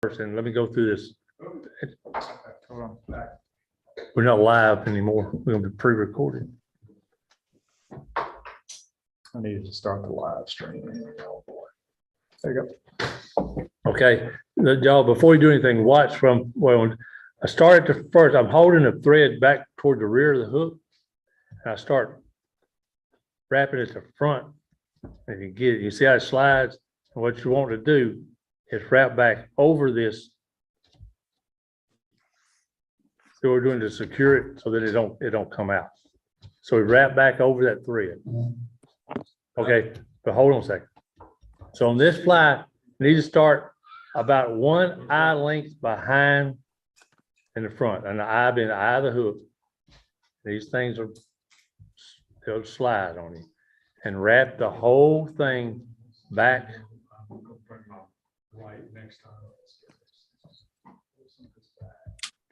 And let me go through this. We're not live anymore. We're gonna be pre-recorded. I needed to start the live stream. Oh boy. There you go. Okay, y'all, before you do anything, watch from, well, I start at the first, I'm holding the thread back toward the rear of the hook. And I start wrapping at the front. And you get it, you see how it slides? And what you want to do is wrap back over this. So we're doing to secure it so that it don't come out. So we wrap back over that thread. Okay, but hold on a second. So on this fly, you need to start about 1 eye length behind in the front, and the eye being the eye of the hook. These things are, they'll slide on you, and wrap the whole thing back.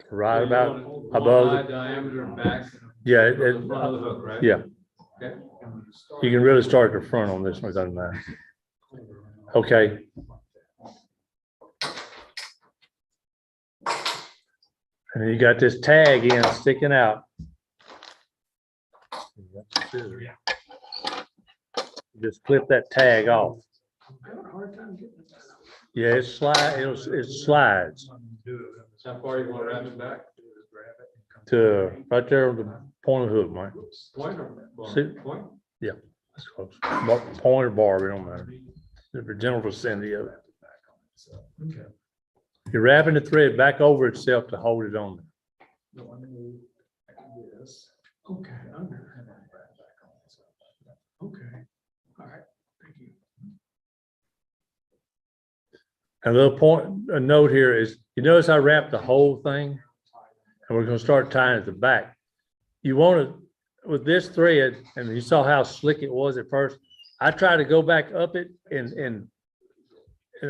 Right about above the diameter back. Yeah, From the front of the hook, right? yeah. Okay. You can really start at the front on this one, it doesn't matter. Okay. And then you got this tag in sticking out. Just clip that tag off. Yeah, it slides. It slides How far you want to wrap it back? to right there on the point of the hook, Mike. Point or bar? See? Point? Yeah, that's close. Point or bar, it don't matter. The general vicinity of it. Okay. You're wrapping the thread back over itself to hold it on there. No, I mean, yes. Okay. I'm gonna have that back on. Okay. All right. Thank you. A little point, a note here is, you notice I wrapped the whole thing, and we're gonna start tying at the back. You want to, with this thread, and you saw how slick it was at first, I try to go back up it in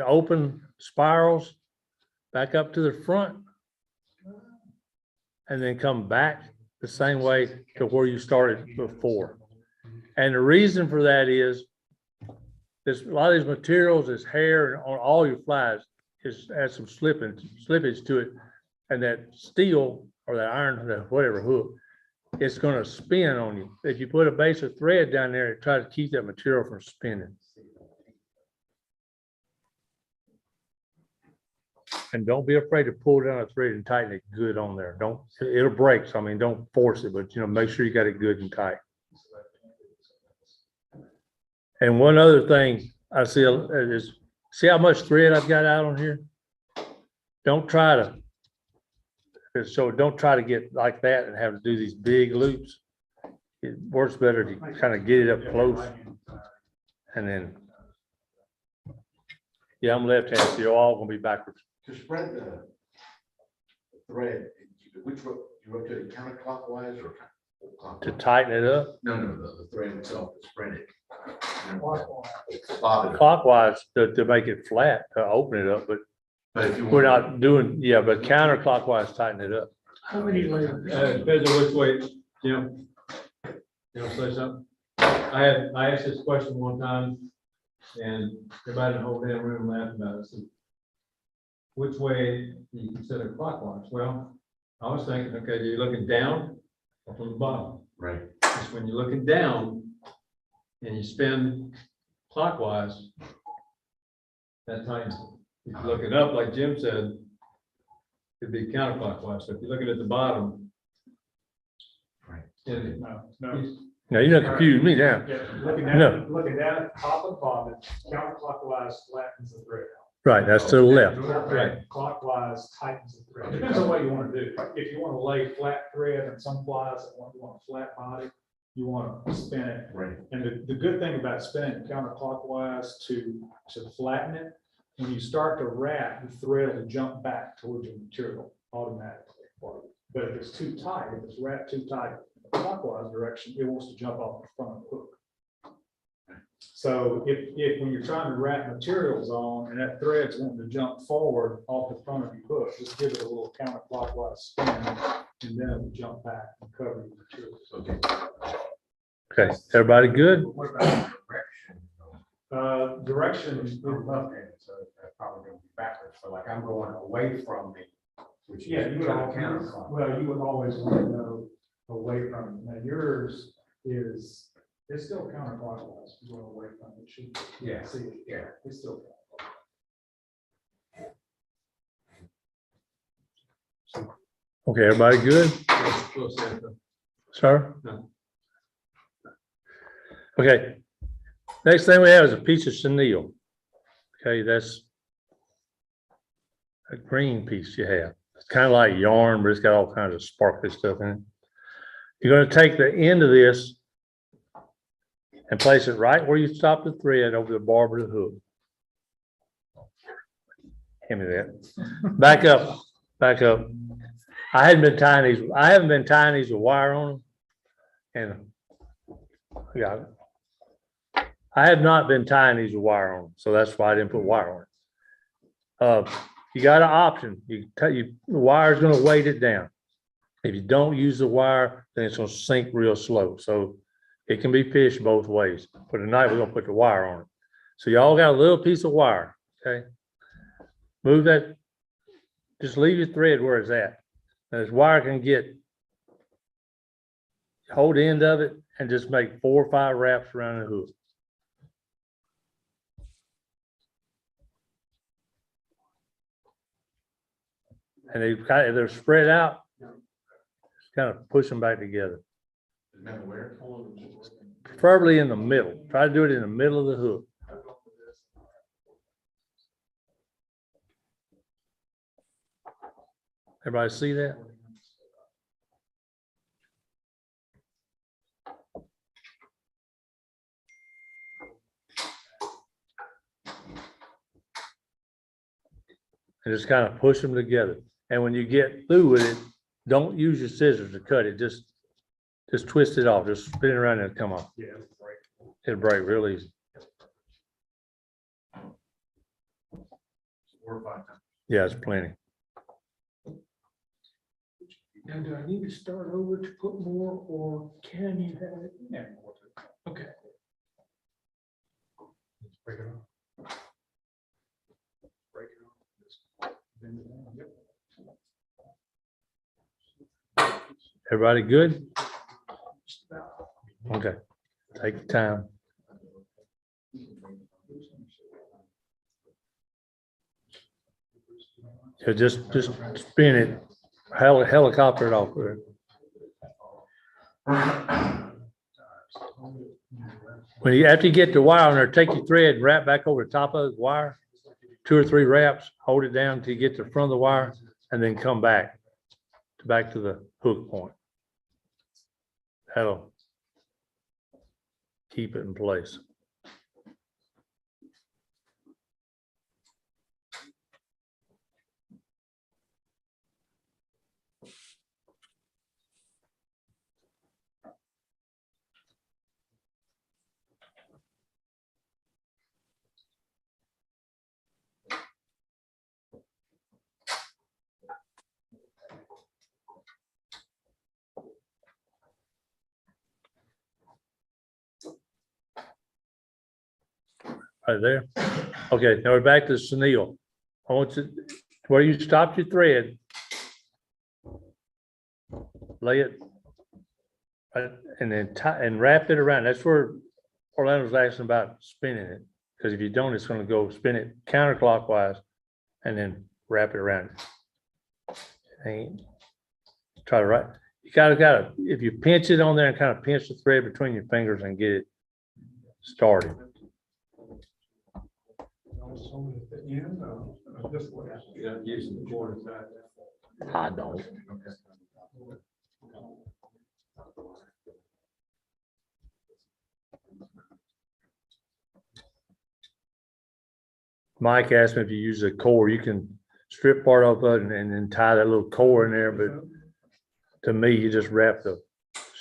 open spirals, back up to the front, and then come back the same way to where you started before. And the reason for that is, there's a lot of these materials, this hair and on all your flies has some slippage to it. And that steel or that iron, whatever hook, it's gonna spin on you. If you put a base of thread down there, it tries to keep that material from spinning. And don't be afraid to pull down a thread and tighten it good on there. Don't, it'll break. So I mean, don't force it, but make sure you got it good and tight. And one other thing I see is, see how much thread I've got out on here? Don't try to get like that and have to do these big loops. It works better to kind of get it up close. And then, yeah, I'm left-handed, so you're all gonna be backwards. To spread the thread, which you rotate it counterclockwise or clockwise? To tighten it up, No, the thread itself, to spread it. clockwise to make it flat, to open it up, but But if you we're want, not doing, yeah, but counterclockwise tighten it up. How many layers? Depends on which way, Jim. You want to say something? I asked this question one time, and everybody in the whole damn room laughed about it. I said, which way do you consider clockwise? Well, I was thinking, okay, you're looking down or from the bottom. right, Because when you're looking down and you spin clockwise, that tightens it. If you're looking up, like Jim said, it'd be counterclockwise. So if you're looking at the bottom. right. And No. Now, you're not confusing me now. Yeah, looking No. down at the top of the bottom, counterclockwise flattens the thread. Right, that's to the left. Right. Clockwise tightens the thread. Depends on what you want to do. If you want to lay flat thread and some flies that want a flat body, you want to spin it. Right. And the good thing about spinning counterclockwise to flatten it, when you start to wrap, the thread will jump back towards your material automatically. But if it's too tight, if it's wrapped too tight in the clockwise direction, it wants to jump off the front of the hook. So if when you're trying to wrap materials on and that thread's wanting to jump forward off the front of your hook, just give it a little counterclockwise spin and then it'll jump back and cover your materials. Okay. Okay, everybody good? What about Direction, I'm left-handed, so that's probably gonna be backwards, so like I'm going away from me, which is yeah, you would kind of always, counterclockwise. well, you would always want to go away from it. Now, yours is, it's still counterclockwise, you're going away from it. Should Yeah, see it. yeah. It's still counterclockwise. Okay, everybody good? We'll see if the- Sir? No. Okay. Next thing we have is a piece of chenille. Okay, that's a green piece you have. It's kind of like yarn, but it's got all kinds of sparkly stuff in it. You're going to take the end of this and place it right where you stop the thread over the barb of the hook. Hand me that. Back up, back up. I haven't been tying these with wire on them. And yeah, I have not been tying these with wire on them, so that's why I didn't put wire on it. You got an option. The wire is going to weight it down. If you don't use the wire, then it's going to sink real slow. So it can be fished both ways. For tonight, we're going to put the wire on it. So y'all got a little piece of wire, okay? Move that, just leave your thread where it's at. And this wire can hold the end of it and just make 4 or 5 wraps around the hook. And they're spread out, just kind of push them back together. Remember where? Preferably in the middle. Try to do it in the middle of the hook. Everybody see that? And just kind of push them together. And when you get through with it, don't use your scissors to cut it. Just twist it off. Just spin it around and it'll come off. Yeah. It'll break real easy. 4 or 5 times. Yeah, it's plenty. Now, do I need to start over to put more, or can you have it? Yeah. Okay. Let's break it off. Break it off. Just bend it down. Yep. Everybody good? Just about. Okay. Take your time. So just spin it, helicopter it off there. After you get the wire on there, take your thread and wrap back over the top of the wire. 2 or 3 wraps, hold it down until you get to the front of the wire, and then come back to the hook point. That'll keep it in place. Right there. Okay, now we're back to the chenille. I want you, where you stopped your thread, lay it, and then and wrap it around. That's where Orlando's asking about spinning it. Because if you don't, it's going to go spin it counterclockwise and then wrap it around. And try to right. You gotta, if you pinch it on there and kind of pinch the thread between your fingers and get it started. This way. Yeah, using the corner side. I don't. Mike asked me if you use a core, you can strip part of it and then tie that little core in there, but to me, you just wrap the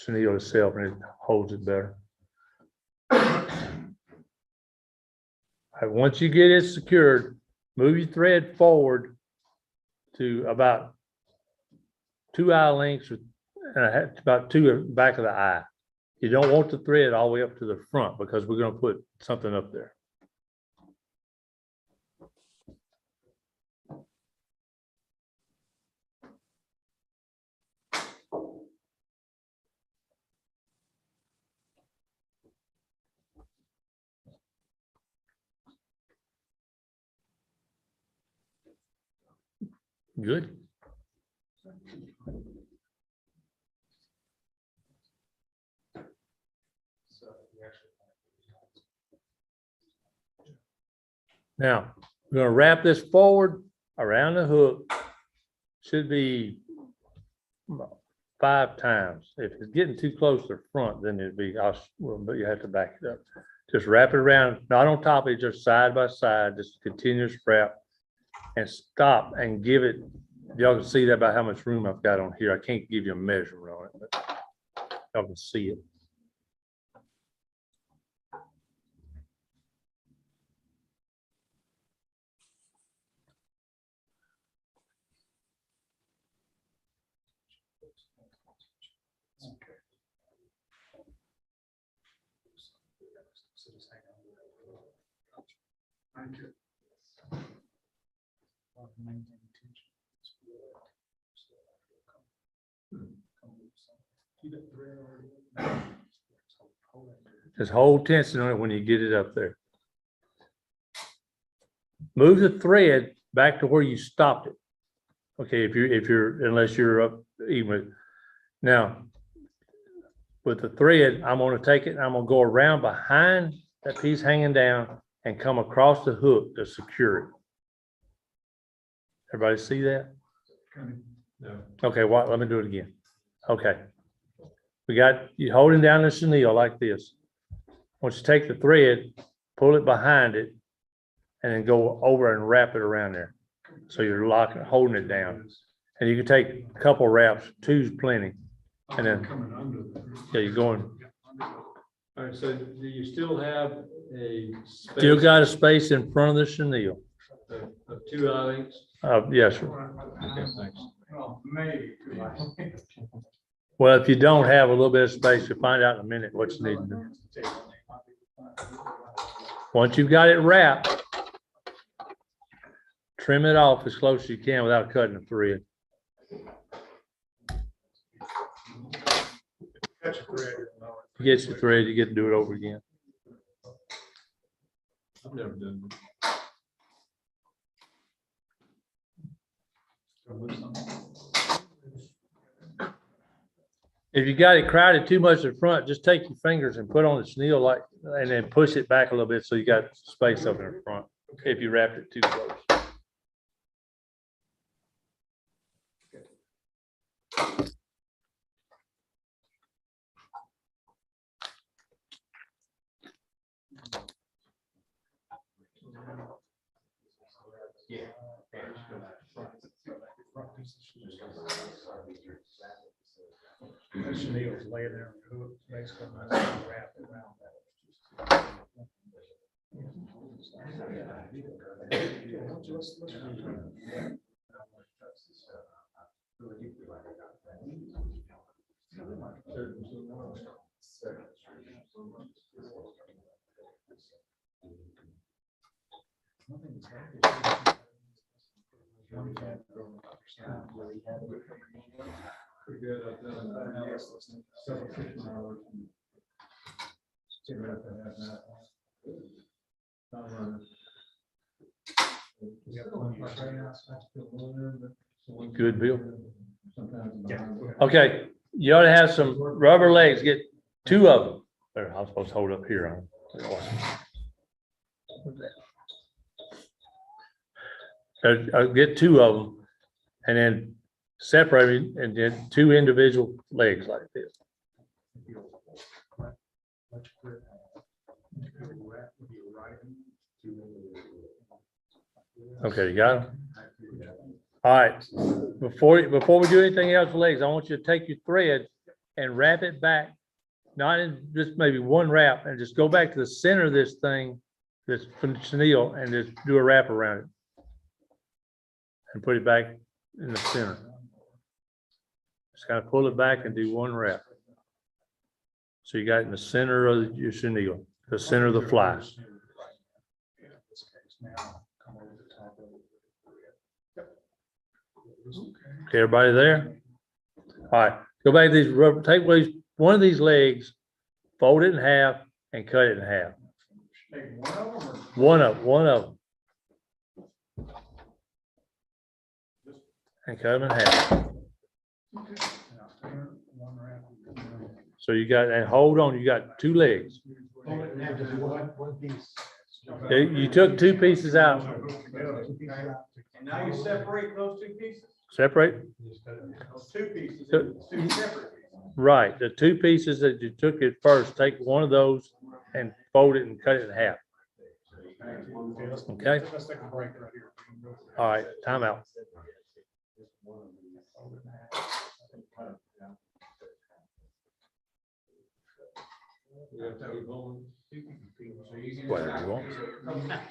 chenille itself and it holds it better. Once you get it secured, move your thread forward to about 2 eye lengths, about 2 back of the eye. You don't want the thread all the way up to the front because we're going to put something up there. Good. Now, we're gonna wrap this forward around the hook. Should be 5 times. If it's getting too close to the front, then it'd be, well, but you have to back it up. Just wrap it around, not on top of it, just side by side, just continuous wrap. And stop and give it, y'all can see that about how much room I've got on here. I can't give you a measurement on it, but y'all can see it. Just hold tension on it when you get it up there. Move the thread back to where you stopped it. Okay, unless you're up even. Now, with the thread, I'm gonna take it and I'm gonna go around behind that piece hanging down and come across the hook to secure it. Everybody see that? No. Okay, let me do it again. Okay. We got you holding down the chenille like this. Once you take the thread, pull it behind it, and then go over and wrap it around there. So you're locking, holding it down. And you can take a couple wraps, 2's plenty. And then, yeah, you're going. All right, so do you still have a space? Still got a space in front of the chenille. Of 2 eye-lengths? Yes, sir. Okay, thanks. Well, if you don't have a little bit of space, you'll find out in a minute what you need to do. Once you've got it wrapped, trim it off as close as you can without cutting the thread. You get your thread, you get to do it over again. I've never done it. If you got it crowded too much in front, just take your fingers and put on the chenille and then push it back a little bit so you got space up in the front. If you wrapped it too close. Chenille's laying there on the hook, basically, wrap it around Pretty good. I've done several 15 hours. Good, Bill. Okay, you ought to have some rubber legs. Get 2 of them. There, I'm supposed to hold up here. I'll get 2 of them and then separate it and then 2 individual legs like this. Okay, you got them? All right, before we do anything else with legs, I want you to take your thread and wrap it back, not in just maybe 1 wrap, and just go back to the center of this thing, this chenille, and just do a wrap around it. And put it back in the center. Just kind of pull it back and do 1 wrap. So you got it in the center of your chenille, the center of the fly. Okay, everybody there? All right, go back to these rubber, take one of these legs, fold it in half and cut it in half. One of them. and cut them in half. So you got, and hold on, you got two legs. One piece. You took two pieces out, And now you separate those two pieces, separate, those two pieces, So- into two separate pieces. right, the two pieces that you took at first, take one of those and fold it and cut it in half. Okay. Let's take a break right here. All right, time out. Whatever you want.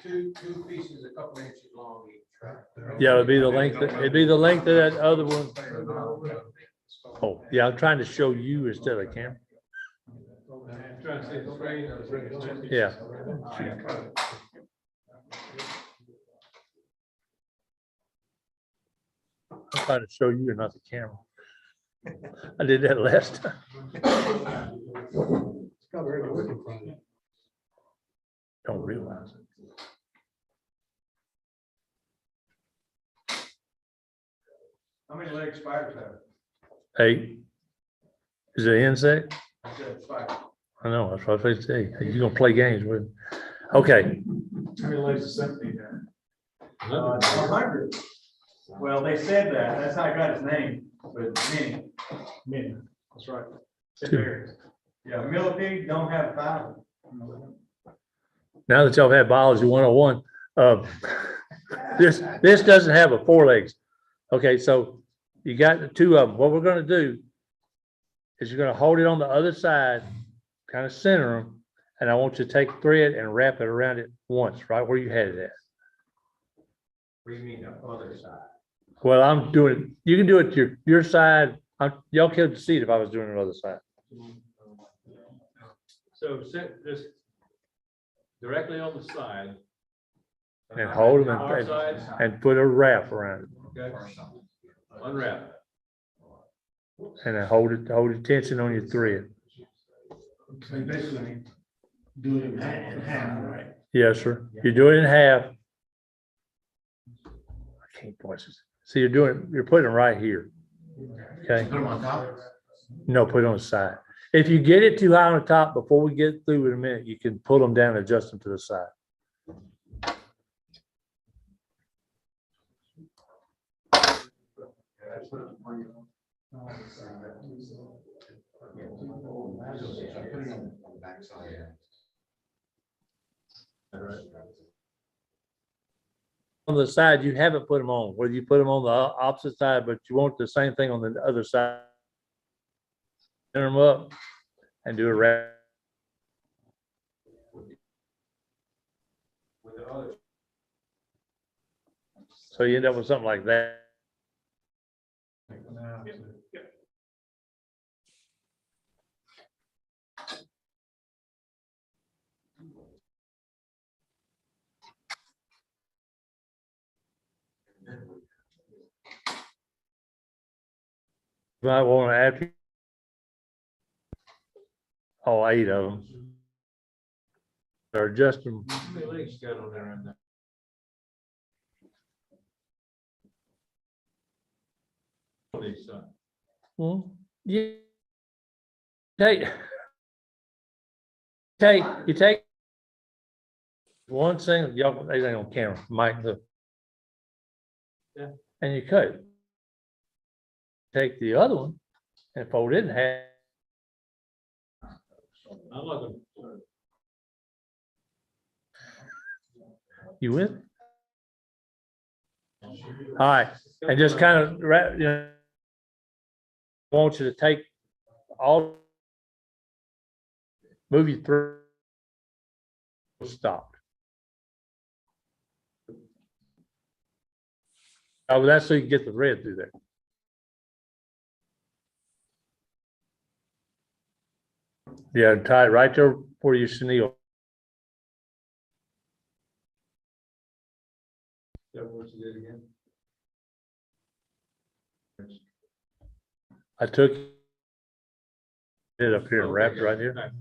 Two pieces, a couple inches long each, right? Yeah, it'd be the length, it'd be the length of that other one. Oh, yeah, I'm trying to show you instead of camera. Trying to see the screen. Yeah. I'm trying to show you and not the camera. I did that last time. Don't realize it. How many legs spiders have? 8. Is it an insect? I said spider. I know, that's what I say. You're gonna play games with it. Okay, How many legs does centipede have? 100. Well, they said that, that's how I got his name, but many. Many, that's right. It Two. varies. Yeah, millipede don't have 1,000. now that y'all have biology 101, this doesn't have a 4 legs. Okay, so you got the two of them. What we're gonna do is you're gonna hold it on the other side, kind of center them, and I want you to take thread and wrap it around it once, right where you had it at. What do you mean the other side? Well, I'm doing it, you can do it to your side. Y'all could see it if I was doing it on the other side. So set this directly on the side. And hold them Our side, and put a wrap around it. okay, unwrap. And then hold it tension on your thread. So basically, do it in half, right? Yes, sir. You do it in half. I can't watch this. See, you're putting it right here. Okay, Put them on top. no, put it on the side. If you get it too high on the top, before we get through in a minute, you can pull them down and adjust them to the side. On the side, you haven't put them on, whether you put them on the opposite side, but you want the same thing on the other side. Turn them up and do a wrap. With the other. So you end up with something like that. You might want to add all 8 of them. Or adjust them. How many legs you got on there right now? On each side. Well, yeah. You take one single, y'all, they ain't on camera, Mike, look. Yeah. And you cut it. Take the other one and fold it in half. I'm not gonna. You with? Me? All right, and just kind of wrap, you know, I want you to take all, move you through, stop. Oh, that's so you can get the thread through there. Yeah, tie it right there where your chenille. Is that what you did again? I took it up here and wrapped it right here.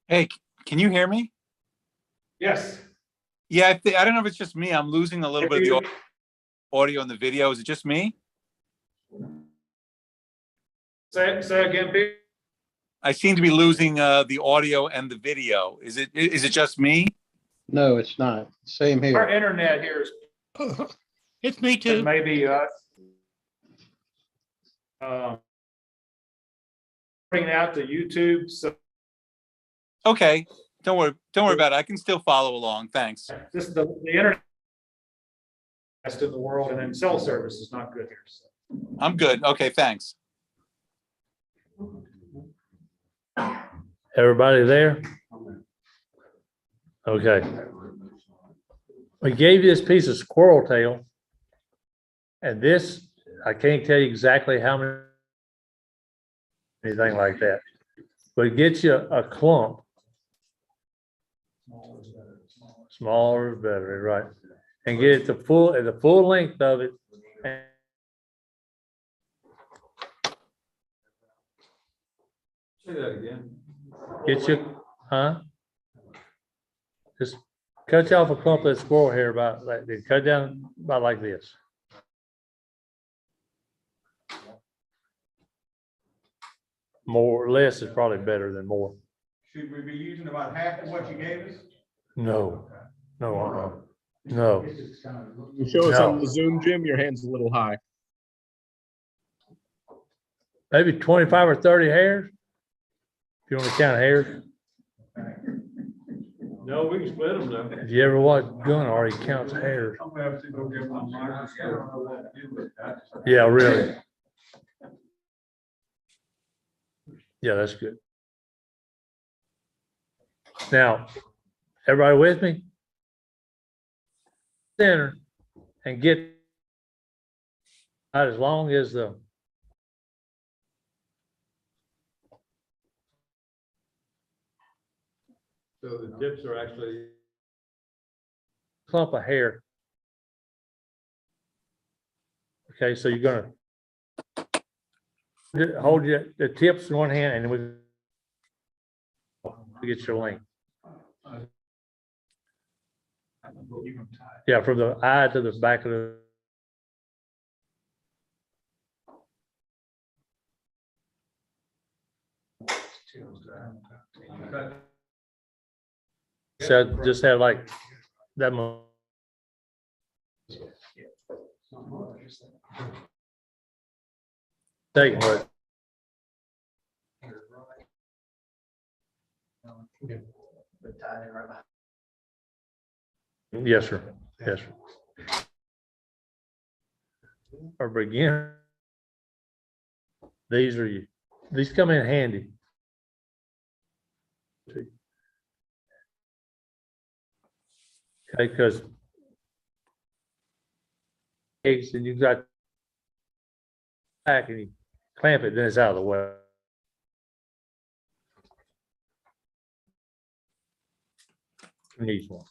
Hey, Can you hear me? Yes. Yeah, I don't know if it's just me. I'm losing a little bit of the audio and the video. Is it just me? Say again, Pete? I seem to be losing the audio and the video. Is it just me? No, it's not. Same Our here. internet here is, It's me it too. may be us. Bringing out to YouTube, so Okay. Don't worry about it. I can still follow along. Thanks. this is the internet best in the world, and then cell service is not good here. So. I'm good. Okay, thanks. Everybody there? Okay. We gave you this piece of squirrel tail. And this, I can't tell you exactly how many, anything like that. But it gets you a clump. Smaller is better, right? And get it the full length of it. And Say that again. get you, huh? Just cut you off a clump of that squirrel hair about like, cut down about like this. More or less is probably better than more. Should we be using about half of what you gave us? No, no. You show us on No. the Zoom, Jim, your hand's a little high. Maybe 25 or 30 hairs. If you want to count hairs. No, we can split them though. If you ever watch Gunnar, he counts hairs. I'm gonna have to go get my microscope. Yeah, really. Yeah, that's good. Now, everybody with me? Center and get out as long as the So the tips are actually, clump of hair. Okay, so you're gonna hold the tips in one hand and then we get your length. Yeah, from the eye to the back of the. So just have like that much. Take what? Yes, sir. Yes, sir. Or beginner. These are you. These come in handy. Okay, because eggs and you got back and you clamp it, then it's out of the way. Needs one.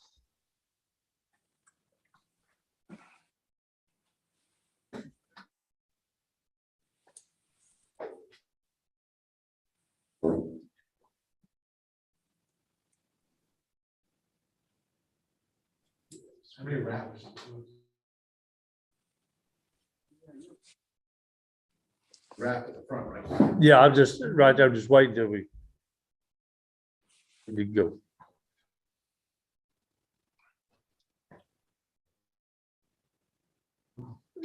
Wrap at the front, right? Yeah, I'm just right there, just waiting till we go.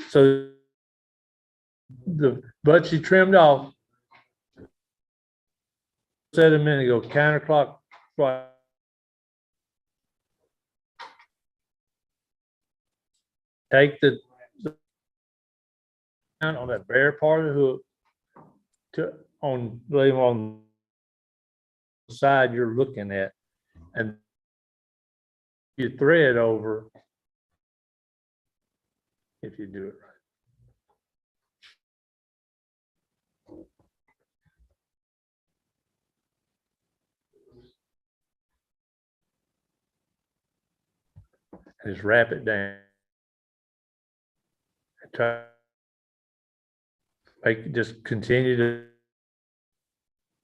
So the butts you trimmed off. Said a minute ago, counterclock, right. Take the on that bare part of the hook to lay on the side you're looking at, and you thread over if you do it right. And just wrap it down. And try just continue to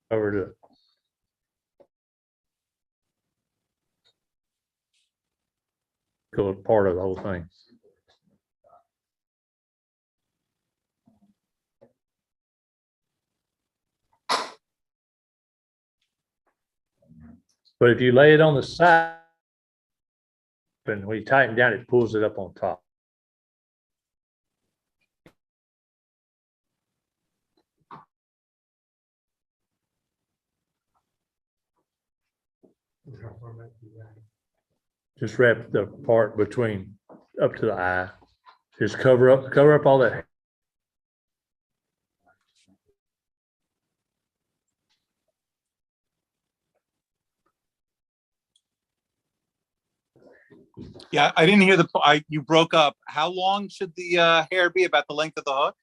over to electrical part of the whole thing. But if you lay it on the side, and when you tighten down, it pulls it up on top. Just wrap the part between up to the eye. Just cover up all that. Yeah, I didn't hear you broke up. How long should the hair be? About the length of the hook?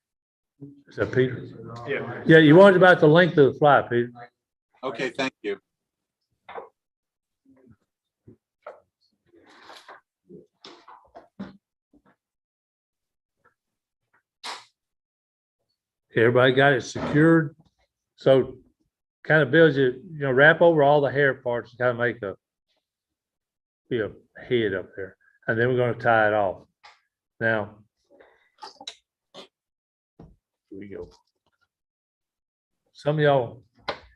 Is that Peter? Yeah. Yeah, you want it about the length of the fly, Peter. Okay, thank you. Everybody got it secured. So kind of builds it, wrap over all the hair parts and kind of make be a head up there. And then we're going to tie it off. Now, here we go. Some of y'all,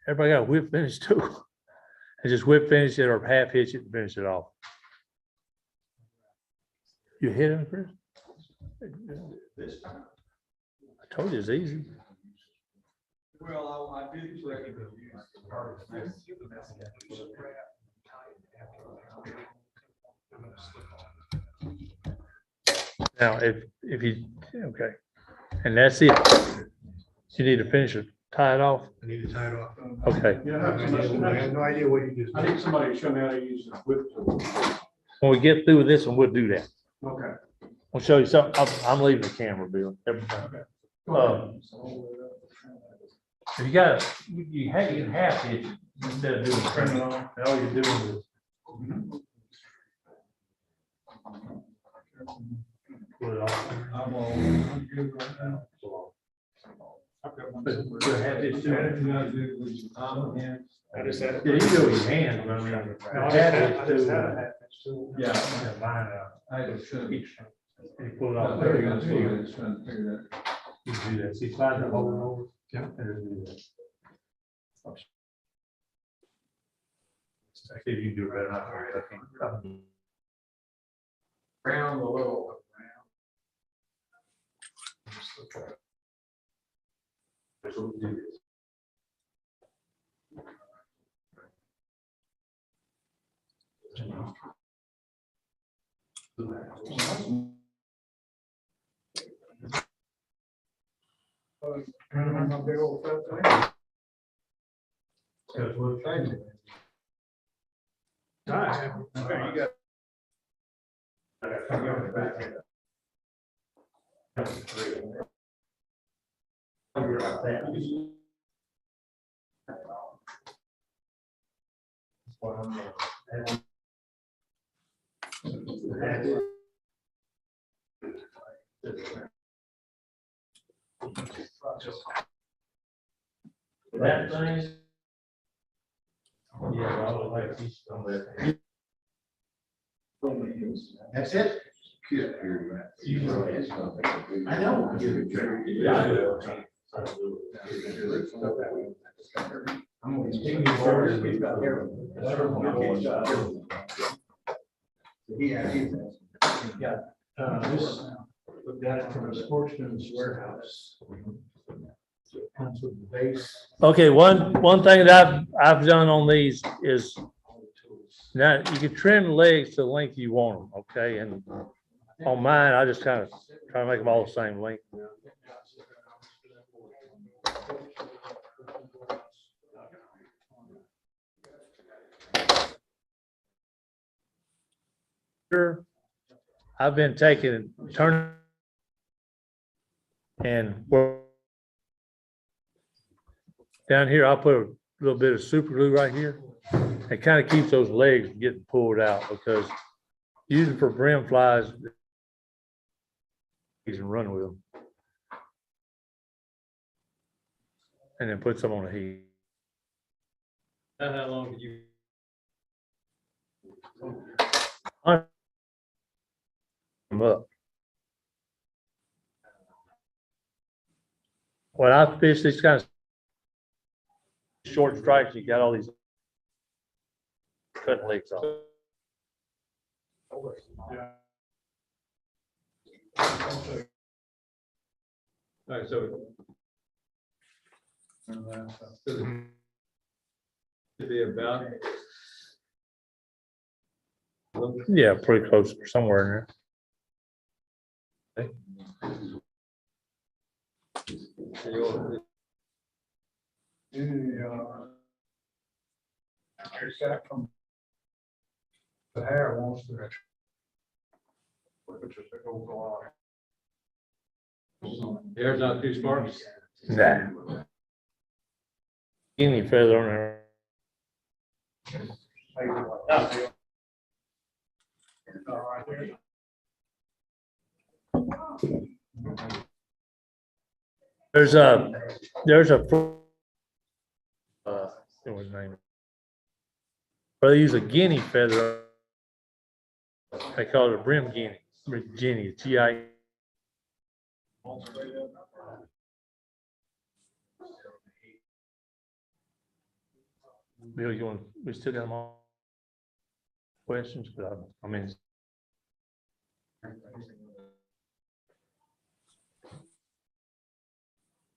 everybody got a whip finish too. And just whip finish it or half hitch it and finish it off. You hit him, Chris? I told you it's easy. Well, I did correct it. Now, if you, okay, and that's it. You need to finish it, tie it off. I need to tie it off. Okay, I have no idea what you just. I think somebody showed me how to use the whip tool. when we get through with this one, we'll do that. Okay. I'll show you something. I'm leaving the camera, Bill. Every time. If you got, you can half hitch it instead of doing trim on, and all you're doing is. Pull it off. I'm good right now. But have this too. I just had. Yeah, you do it with your hands, but I mean. I just had a hat too. Yeah. Mine out. I just should. You pull it off. There you go. Just trying to figure that. You can do that. See, slide the whole over. Yeah. And do that. Actually, you can do it better. I think. Round the little. So we'll do this. That thing. Yeah, I would like these on there. That's it? I know. Yeah, I do. I'm gonna be taking you forward. We've got here. Yeah. This, we got it from a sportsman's warehouse. Comes with the base. Okay, one thing that I've done on these is now you can trim the legs to the length you want them, okay? And on mine, I just kind of try to make them all the same length. Sure, I've been taking, turning and work. Down here, I'll put a little bit of super glue right here. It kind of keeps those legs from getting pulled out because using for brim flies, you can run with them. And then put some on the heat. How long did you? them up. When I fish these kind of short strikes, you got all these cutting legs off. All right, so. Should be about. Yeah, pretty close, somewhere in The hair wants to. Hair's not too sparse. there. Nah. Any feather on there. There's a, what was his name? Well, they use a guinea feather. They call it a brim guinea, guinea, G-I. Bill, you want, we still got them all? Questions, but I mean.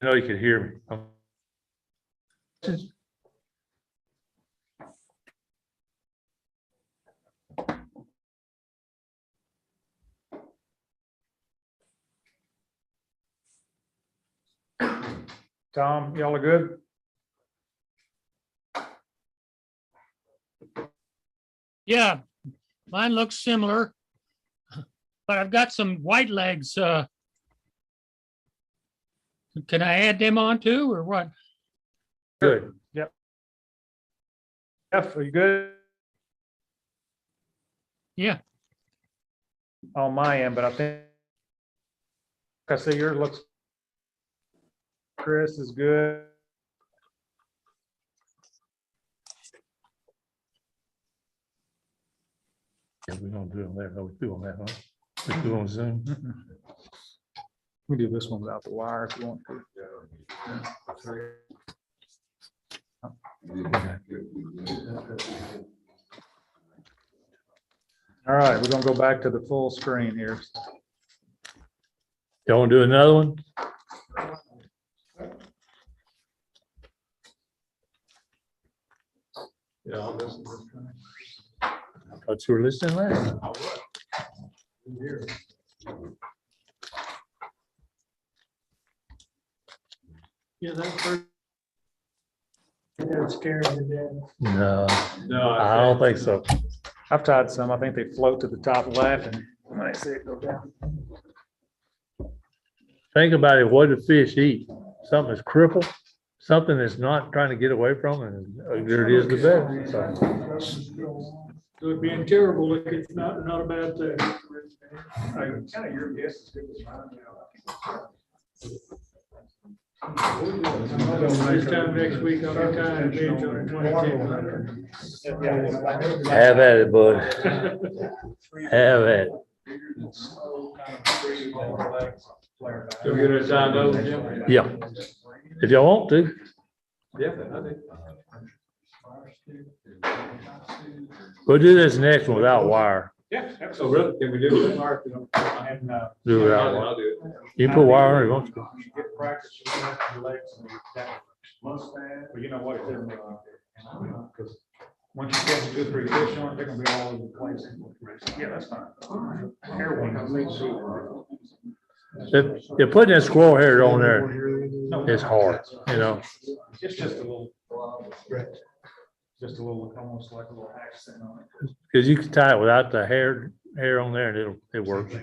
I know you could hear me. Tom, y'all are good? Yeah, mine looks similar, but I've got some white legs. Can I add them on too, or what? Good. Yep. Jeff, are you good? Yeah, On my end, but I think I see yours looks. Chris is good. Yeah, we don't do them there, no, we do on that, huh? We do on Zoom. We do this one without the wire if you want to. All right, we're gonna go back to the full screen here. Y'all want to do another one? Yeah, I'll listen. I thought you were listening last. Yeah, that's first. That's scared to death. No, No, I don't think so. I've tied some, I think they float to the top left and I see it go down. Think about it, what do fish eat? Something that's crippled, something that's not trying to get away from, and the bigger it is, the better. So, So it'd be terrible if it's not a bad thing. Kind of your guess is good as mine. This time next week, I'll be tying bids on the 22. have at it, bud. Have at it. So get it signed over, Jim? Yeah. If y'all want to. Yeah, I do. We'll do this next one without wire. Yeah, So absolutely. really, can we do it? And, Do it without I'll wire. do it. You can put wire on it, won't you? you get practice, you have your legs and that Mustang, but you know what, it doesn't make any difference. Because once you catch 2 or 3 fish on it, they're gonna be all over the place. Yeah, that's fine. Hair one. If putting that squirrel hair on there is hard, you know. It's just a little, just a little, almost like a little accent on it. Because you can tie it without the hair on there and it works.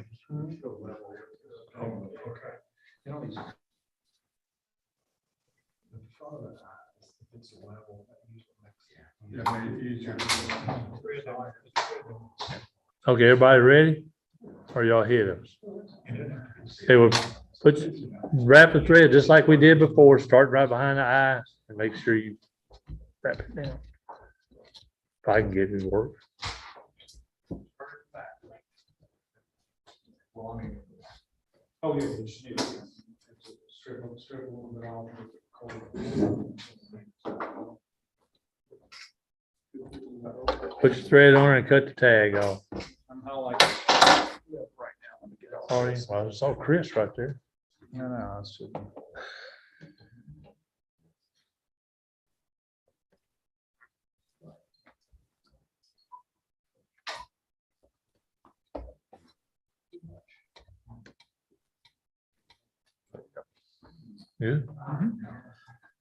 Okay, everybody ready? Or y'all hit us? Okay, well, wrap the thread just like we did before. Start right behind the eye and make sure you wrap it down. If I can get it to work. Well, I mean, oh, yeah, you should do it. Strip a little bit off. Make it cold. Put your thread on and cut the tag off. I'm highlighting right now. Let me get all Oh, this. well, it's all crisp right there. No, it's just. Yeah.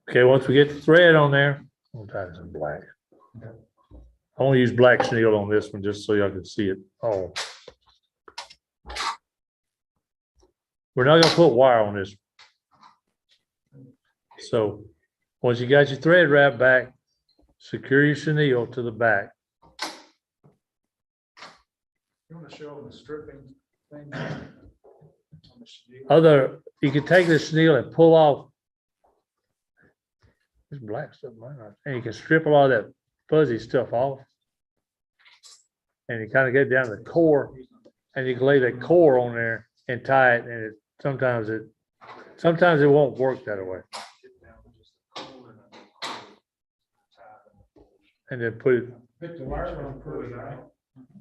Okay, once we get the thread on there, I'll tie this in black. I want to use black chenille on this one just so y'all can see it. Oh. We're not gonna put wire on this. So once you got your thread wrapped back, secure your chenille to the back. You want to show them the stripping thing? You can take the chenille and pull off. This black stuff, and you can strip a lot of that fuzzy stuff off. And you kind of get down to the core, and you can lay that core on there and tie it, and sometimes it won't work that way. And then put it. Pick the wire on first, right?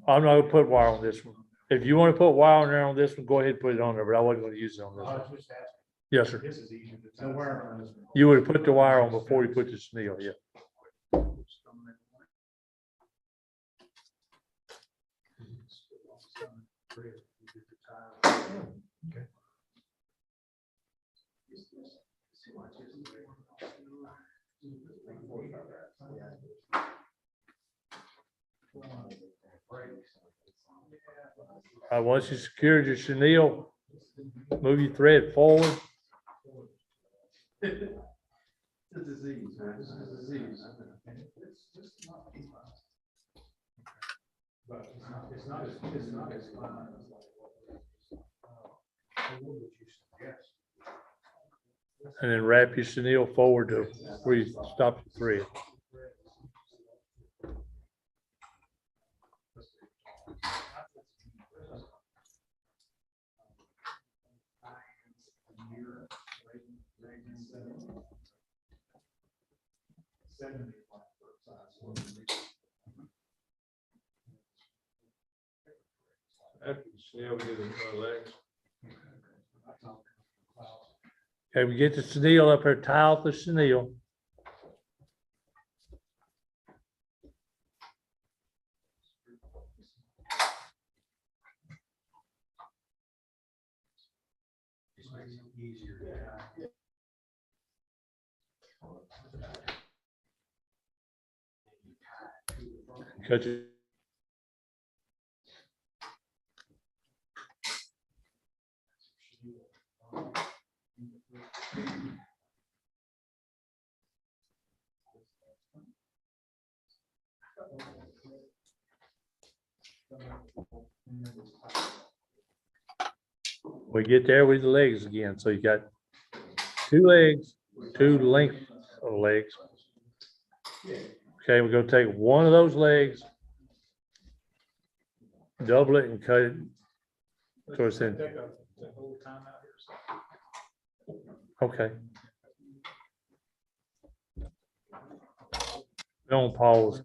I'm not gonna put wire on this one. If you want to put wire on there on this one, go ahead and put it on there, but I wasn't gonna use it on this I one. was just asking. Yes, sir. This is easier to tie. The wire on this one. You would have put the wire on before you put the chenille, yeah. Once you secured your chenille, move your thread forward. It's a disease, man. This is a disease. But it's not as fine as like what would you suggest? And then wrap your chenille forward to where you stop your thread. Yeah, we do the legs. Okay, we get the chenille up here, tie off the chenille. Cut your we get there with the legs again. So you got two legs, two lengths of legs. Okay, we're gonna take one of those legs, double it and cut it towards the end. Take a whole time out here. Okay. Don't pause.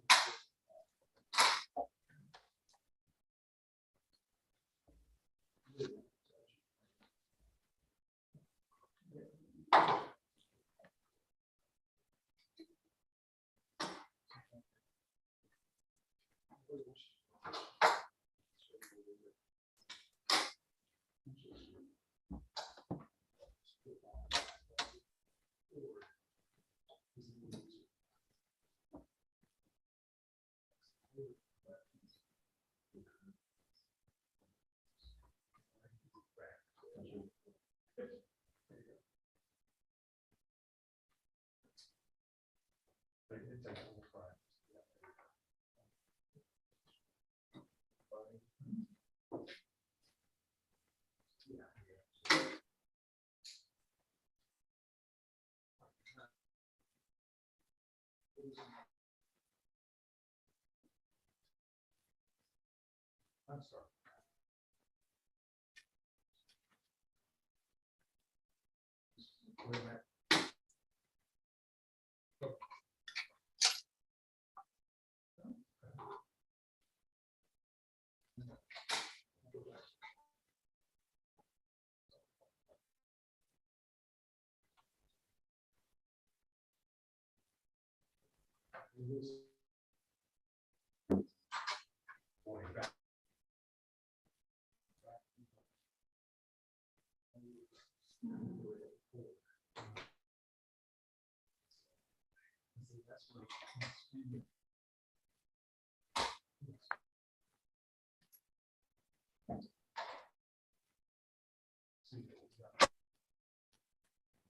I'm sorry.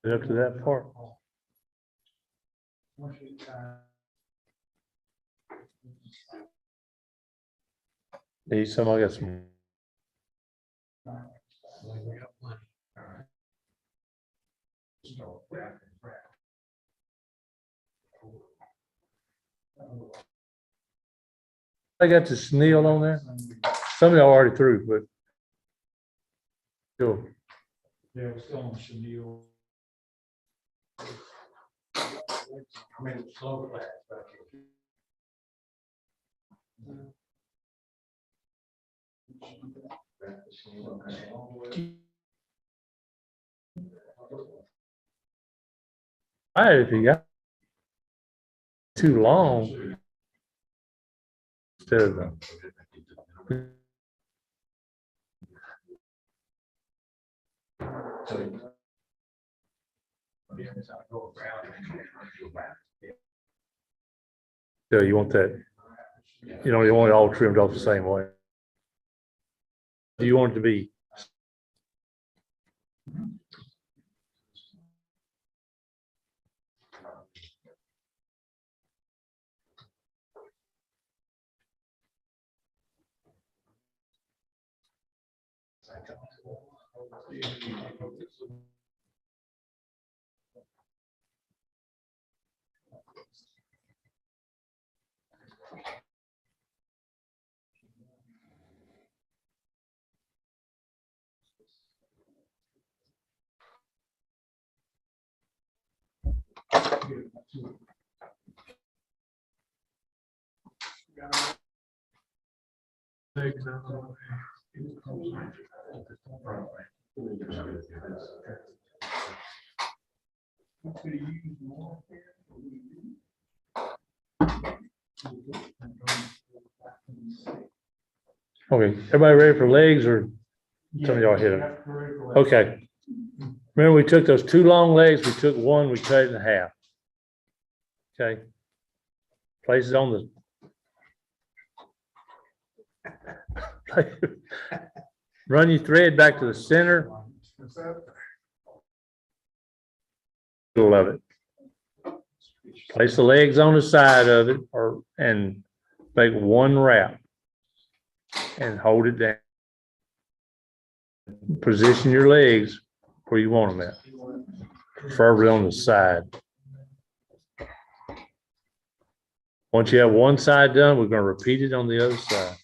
Up to that part. Need some, I got some. I got the snail on there. Some of y'all already through, but. Sure. Yeah, we're still on chenille. I mean, slow class back here. All right, if you got too long. Instead of the. So you want that, you know, you want it all trimmed off the same way. Do you want it to be? Okay, everybody ready for legs, or some of y'all hit them? Okay. Remember, we took those two long legs, we took one, we cut it in half. Okay. Place it on the. Run your thread back to the center. Middle of it. Place the legs on the side of it, and make one wrap. And hold it down. Position your legs where you want them at, preferably on the side. Once you have one side done, we're going to repeat it on the other side.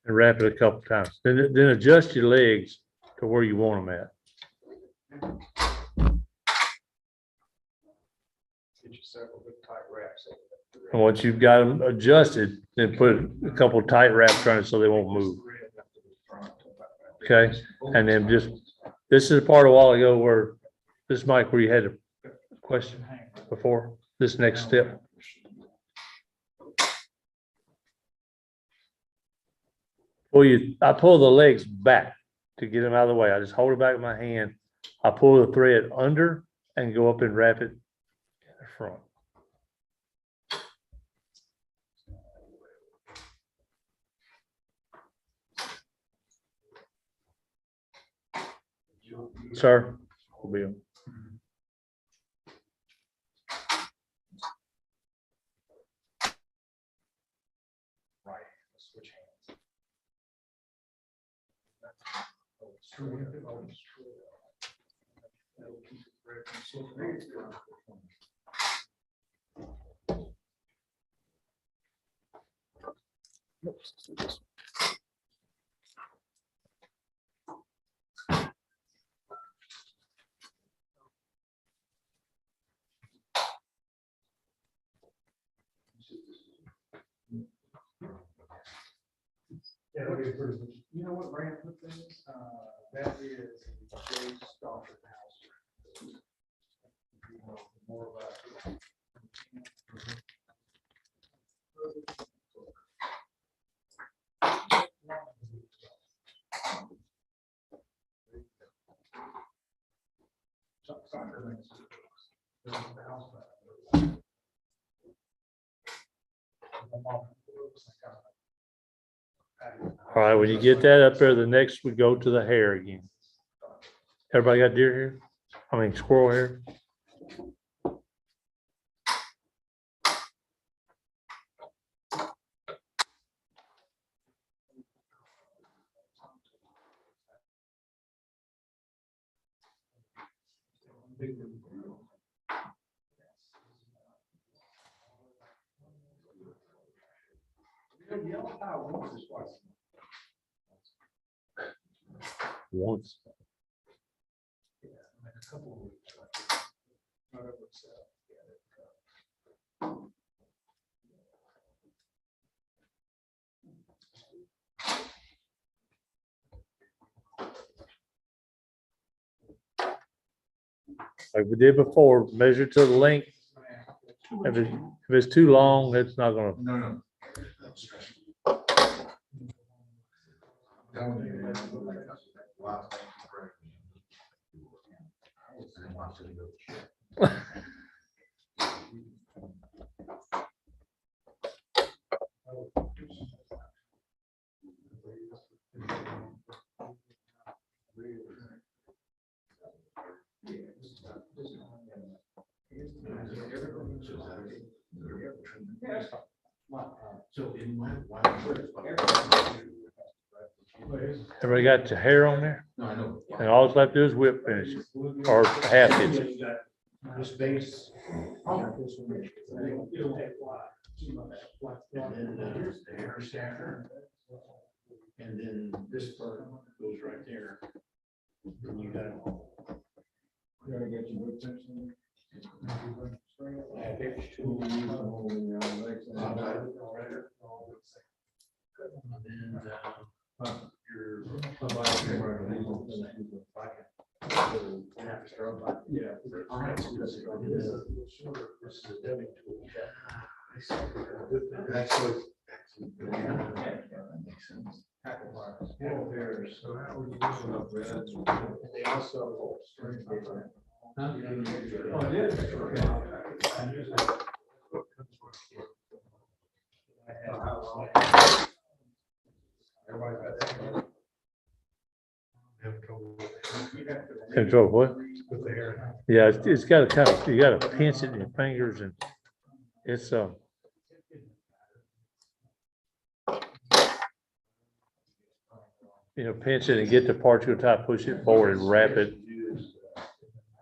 And wrap it a couple times. Then adjust your legs to where you want them at. And once you've got them adjusted, then put a couple of tight wraps on it so they won't move. Okay, and then just, this is a part a while ago where, this Mike, where you had a question before, this next step. I pull the legs back to get them out of the way. I just hold it back with my hand. I pull the thread under and go up and wrap it in the front. Sir? Bill. Right, switch hands. Yeah, that'd be pretty much, you know what ramp with things, that is Jay's daughter's house. More about it. All right, when you get that up there, the next we go to the hair again. Everybody got deer hair? I mean squirrel hair? Once. Like we did before, measure to the length. If it's too long, it's not gonna, No, no. Wow. So in my everybody got your hair on there? No, I know. And all it's left to do is whip finish it, or half hitch it. This base. Here's the hair stacker. And then this part goes right there. And you got it all. I have H2. Yeah. That's what. Makes sense. So how would you use up red? They also. Huh? Oh, it is. Control what? Yeah, it's got to kind of, you got to pinch it in your fingers and it's, pinch it and get the part you're try to push it forward and wrap it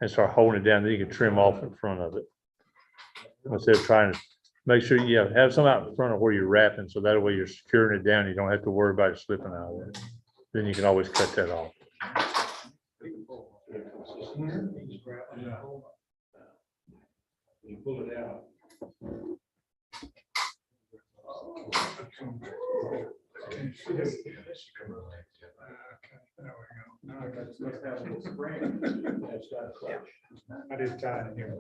and start holding it down. Then you can trim off in front of it. Instead of trying to make sure you have some out in front of where you're wrapping. So that way you're securing it down. You don't have to worry about it slipping out of it. Then you can always cut that off. You pull it out. I did tie it here.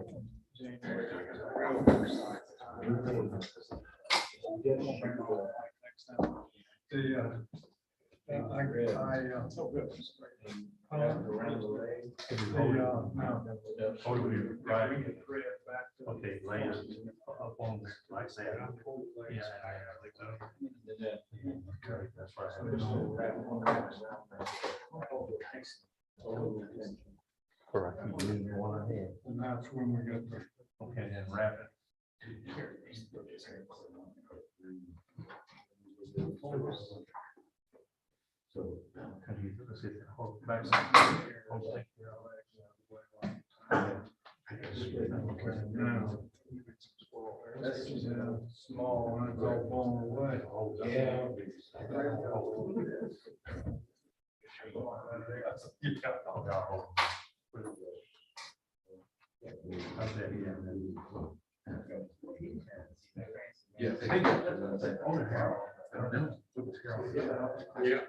Okay, land up on there, like that. Yeah. That's Correct. And that's when we get the, okay, then wrap it. So. Back. That's small, and it's all blown away. Yeah. Yeah. Yeah.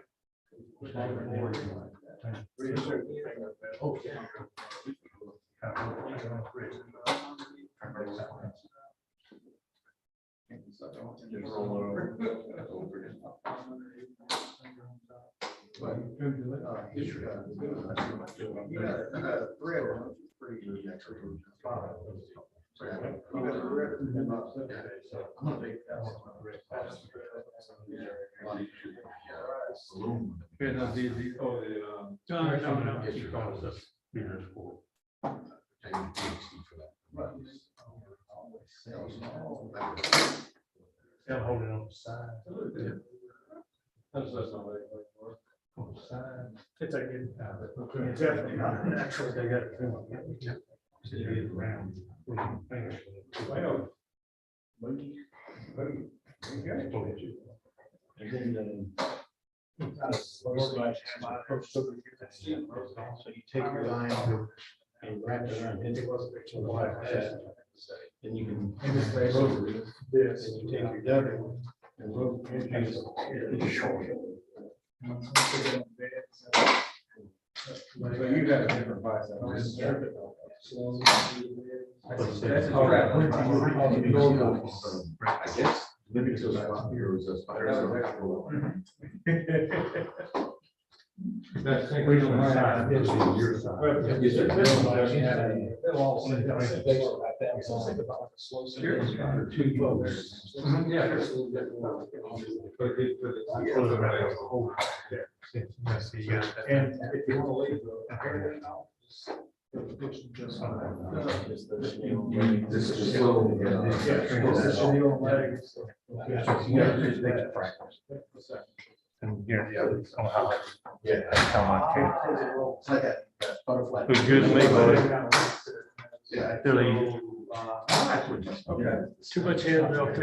I'm holding on the side. It's like, it's definitely not natural. They got it around. So you take your line and wrap it around it. Then you can rope this, and you take your double and rope it short. So you got a different price. I guess. Living to spot here was a spider. That's. And if you want to leave This is slow. And here, yeah, it's on how. Yeah. How much. It's like a butterfly. Looks good to me, buddy. Yeah. Really. Okay. Too much head milk.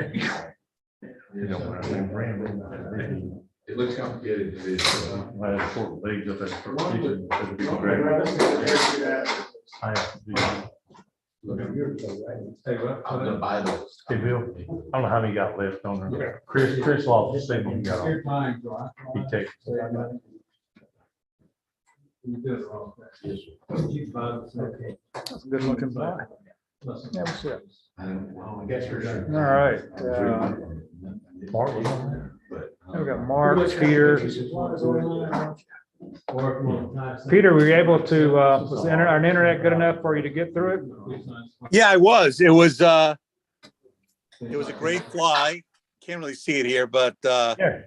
It looks complicated. It is. Last short legs up at first. It'd be great. I have to do that. I'm gonna buy those. Hey, Bill, I don't know how many got left on there. Chris lost the same one he got on. He takes. Good looking fly. Well, I guess for sure. All right. Mark, we got Mark here. Peter, were you able to, was our internet good enough for you to get through it? Yeah, I was. It was a great fly. Can't really see it here, but Yeah.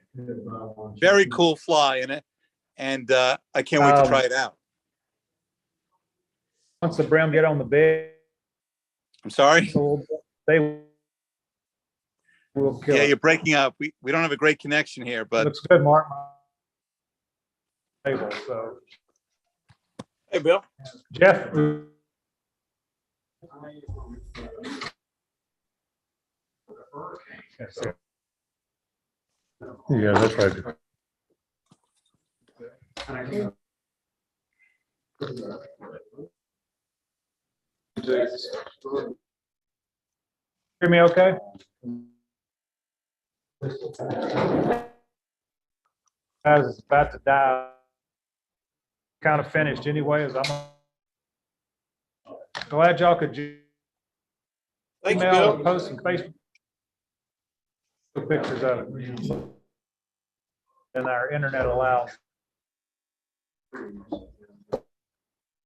very cool fly in it. And I can't wait to try it out. Once the brim get on the bed, I'm sorry. they will kill Yeah, it. you're breaking up. We don't have a great connection here, but Looks good, Mark. Table, so hey, Bill. Jeff. Yeah, that's right. Hear me okay? Guys, it's about to die. Kind of finished anyway, as I'm glad y'all could Thank you, email or Bill. post some Facebook pictures of it. And our internet allows.